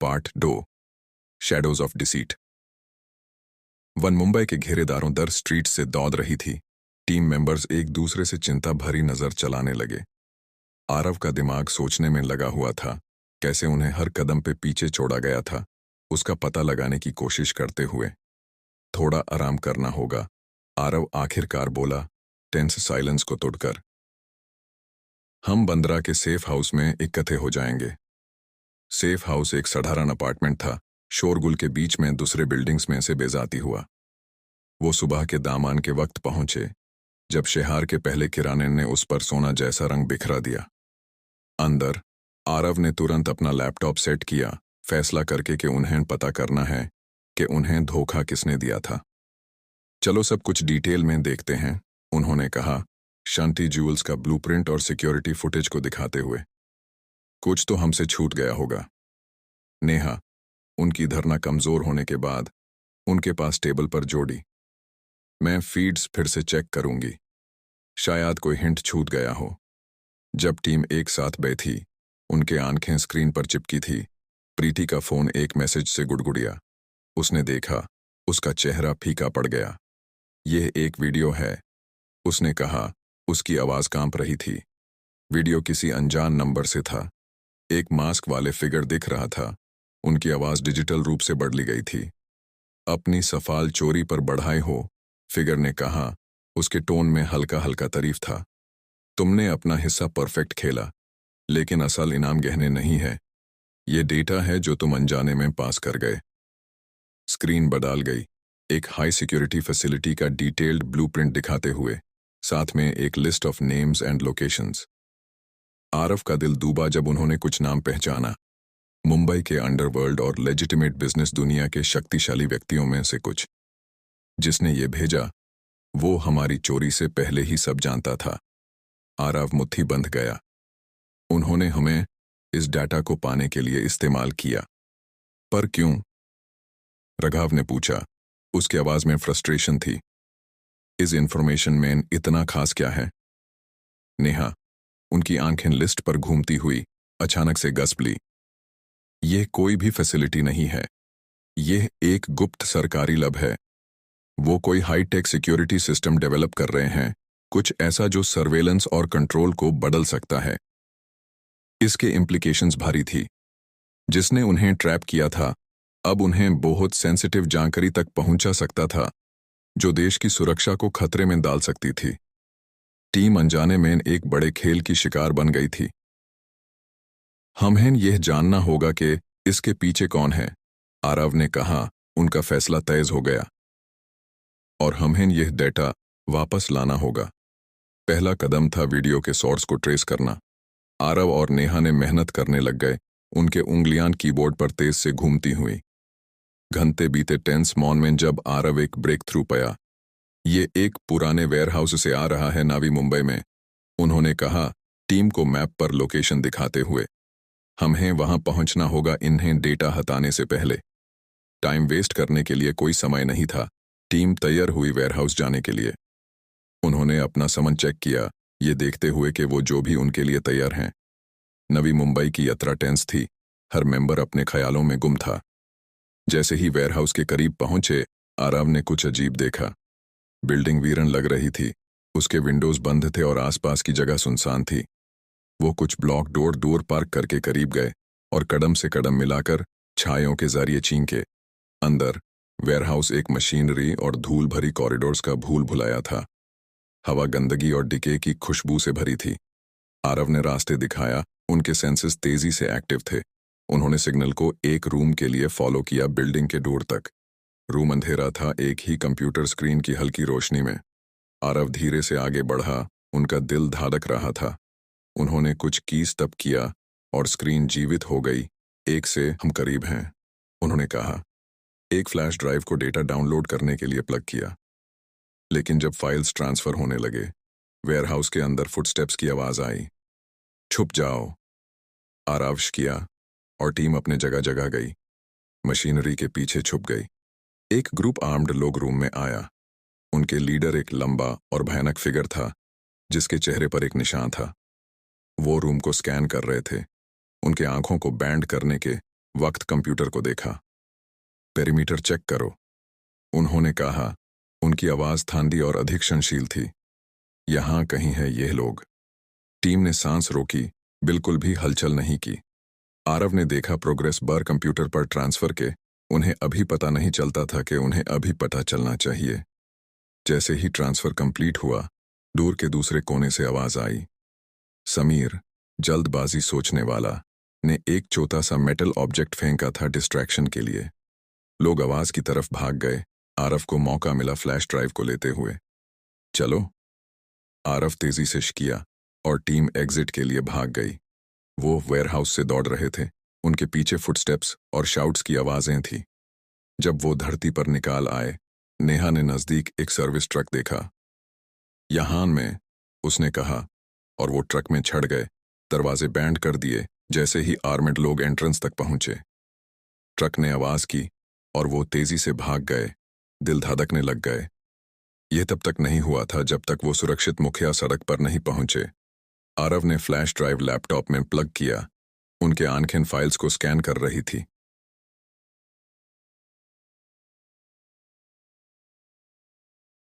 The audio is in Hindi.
Part 2 shadows of deceit. One Mumbai के घेरेदारों दर स्ट्रीट से दौड़ रही थी। टीम मेंबर्स एक दूसरे से चिंता भरी नजर चलाने लगे। आरव का दिमाग सोचने में लगा हुआ था, कैसे उन्हें हर कदम पे पीछे छोड़ा गया था, उसका पता लगाने की कोशिश करते हुए। थोड़ा आराम करना होगा, आरव आखिरकार बोला, टेंस साइलेंस को तोड़कर। हम बंदरा के सेफ हाउस में इकट्ठे हो जाएंगे। सेफ हाउस एक साधारण अपार्टमेंट था, शोरगुल के बीच में दूसरे बिल्डिंग्स में से बेजाती हुआ। वो सुबह के दामान के वक्त पहुंचे, जब शेहार के पहले किराने ने उस पर सोना जैसा रंग बिखरा दिया। अंदर आरव ने तुरंत अपना लैपटॉप सेट किया, फैसला करके कि उन्हें पता करना है कि उन्हें धोखा किसने दिया था। चलो सब कुछ डिटेल में देखते हैं, उन्होंने कहा, शांति ज्यूल्स का ब्लूप्रिंट और सिक्योरिटी फुटेज को दिखाते हुए। कुछ तो हमसे छूट गया होगा। नेहा, उनकी धरना कमजोर होने के बाद, उनके पास टेबल पर जोड़ी। मैं फीड्स फिर से चेक करूंगी, शायद कोई हिंट छूट गया हो। जब टीम एक साथ बैठी, उनके आंखें स्क्रीन पर चिपकी थी। प्रीति का फोन एक मैसेज से गुड़गुड़िया। उसने देखा, उसका चेहरा फीका पड़ गया। यह एक वीडियो है, उसने कहा, उसकी आवाज कांप रही थी। वीडियो किसी अनजान नंबर से था। एक मास्क वाले फिगर दिख रहा था। उनकी आवाज डिजिटल रूप से बदली गई थी। अपनी सफाल चोरी पर बढ़ाए हो, फिगर ने कहा, उसके टोन में हल्का हल्का तारीफ था। तुमने अपना हिस्सा परफेक्ट खेला, लेकिन असल इनाम गहने नहीं है। ये डेटा है जो तुम अनजाने में पास कर गए। स्क्रीन बदल गई, एक हाई सिक्योरिटी फैसिलिटी का डिटेल्ड ब्लूप्रिंट दिखाते हुए, साथ में एक list of names and locations. Aarav का दिल डूबा जब उन्होंने कुछ नाम पहचाना। मुंबई के अंडरवर्ल्ड और लेजिटिमेट बिजनेस दुनिया के शक्तिशाली व्यक्तियों में से कुछ। जिसने ये भेजा, वो हमारी चोरी से पहले ही सब जानता था। आरव मुट्ठी बंध गया। उन्होंने हमें इस डाटा को पाने के लिए इस्तेमाल किया। पर क्यों? राघव ने पूछा। उसकी आवाज में फ्रस्ट्रेशन थी। इस इंफॉर्मेशन में इतना खास क्या है? नेहा, उनकी आंखें लिस्ट पर घूमती हुई अचानक से गस्प ली। यह कोई भी फैसिलिटी नहीं है। यह एक गुप्त सरकारी लैब है। वो कोई हाईटेक सिक्योरिटी सिस्टम डेवलप कर रहे हैं, कुछ ऐसा जो सर्वेलेंस और कंट्रोल को बदल सकता है। इसके इम्प्लीकेशंस भारी थी। जिसने उन्हें ट्रैप किया था, अब उन्हें बहुत सेंसिटिव जानकारी तक पहुंचा सकता था, जो देश की सुरक्षा को खतरे में डाल सकती थी। टीम अनजाने में एक बड़े खेल की शिकार बन गई थी। हमें यह जानना होगा कि इसके पीछे कौन है, आरव ने कहा। उनका फैसला तय हो गया। और हमें यह डेटा वापस लाना होगा। पहला कदम था वीडियो के सोर्स को ट्रेस करना। आरव और नेहा ने मेहनत करने लग गए, उनके उंगलियां कीबोर्ड पर तेज से घूमती हुई। घंटे बीते टेंस मौन में जब आरव एक ब्रेक थ्रू पाया। ये एक पुराने वेयरहाउस से आ रहा है, नवी मुंबई में, उन्होंने कहा, टीम को मैप पर लोकेशन दिखाते हुए। हमें वहां पहुंचना होगा इन्हें डेटा हटाने से पहले। टाइम वेस्ट करने के लिए कोई समय नहीं था। टीम तैयार हुई वेयरहाउस जाने के लिए। उन्होंने अपना समन चेक किया, ये देखते हुए कि वो जो भी उनके लिए तैयार हैं। नवी मुंबई की यात्रा टेंस थी। हर मेंबर अपने ख्यालों में गुम था। जैसे ही वेयरहाउस के करीब पहुंचे, आरव ने कुछ अजीब देखा। बिल्डिंग वीरन लग रही थी। उसके विंडोज बंद थे और आसपास की जगह सुनसान थी। वो कुछ ब्लॉक दूर पार्क करके करीब गए और कदम से कदम मिलाकर छायों के जरिए चींके। अंदर वेयरहाउस एक मशीनरी और धूल भरी कॉरिडोर्स का भूल भुलाया था। हवा गंदगी और डिके की खुशबू से भरी थी। आरव ने रास्ते दिखाया, उनके सेंसेस तेजी से एक्टिव थे। उन्होंने सिग्नल को एक रूम के लिए फॉलो किया बिल्डिंग के डोर तक। रूम अंधेरा था, एक ही कंप्यूटर स्क्रीन की हल्की रोशनी में। आरव धीरे से आगे बढ़ा, उनका दिल धड़क रहा था। उन्होंने कुछ कीज तब किया और स्क्रीन जीवित हो गई। एक से हम करीब हैं, उन्होंने कहा। एक फ्लैश ड्राइव को डेटा डाउनलोड करने के लिए प्लग किया। लेकिन जब फाइल्स ट्रांसफर होने लगे, वेयरहाउस के अंदर फुटस्टेप्स की आवाज आई। छुप जाओ, आरावश किया और टीम अपने जगह जगह गई। मशीनरी के पीछे छुप गई। एक ग्रुप आर्म्ड लोग रूम में आया। उनके लीडर एक लंबा और भयानक फिगर था, जिसके चेहरे पर एक निशान था। वो रूम को स्कैन कर रहे थे। उनके आंखों को बैंड करने के वक्त कंप्यूटर को देखा। पेरीमीटर चेक करो, उन्होंने कहा। उनकी आवाज थांदी और अधिक क्षणशील थी। यहां कहीं है ये लोग। टीम ने सांस रोकी, बिल्कुल भी हलचल नहीं की। आरव ने देखा प्रोग्रेस बार कंप्यूटर पर ट्रांसफर के। उन्हें अभी पता नहीं चलता था कि उन्हें अभी पता चलना चाहिए। जैसे ही ट्रांसफर कंप्लीट हुआ, दूर के दूसरे कोने से आवाज आई। समीर, जल्दबाजी सोचने वाला, ने एक छोटा सा मेटल ऑब्जेक्ट फेंका था डिस्ट्रैक्शन के लिए। लोग आवाज की तरफ भाग गए। आरव को मौका मिला फ्लैश ड्राइव को लेते हुए। चलो, आरव तेजी से किया और टीम एग्जिट के लिए भाग गई। वो वेयरहाउस से दौड़ रहे थे। उनके पीछे फुटस्टेप्स और शाउट्स की आवाजें थी। जब वो धरती पर निकाल आए, नेहा ने नजदीक एक सर्विस ट्रक देखा। यहाँ में, उसने कहा, और वो ट्रक में चढ़ गए। दरवाजे बैंड कर दिए जैसे ही आर्मेड लोग एंट्रेंस तक पहुंचे। ट्रक ने आवाज की और वो तेजी से भाग गए। दिल धड़कने लग गए। यह तब तक नहीं हुआ था जब तक वो सुरक्षित मुखिया सड़क पर नहीं पहुंचे। आरव ने फ्लैश ड्राइव लैपटॉप में प्लग किया। उनके आंखें फाइल्स को स्कैन कर रही थी।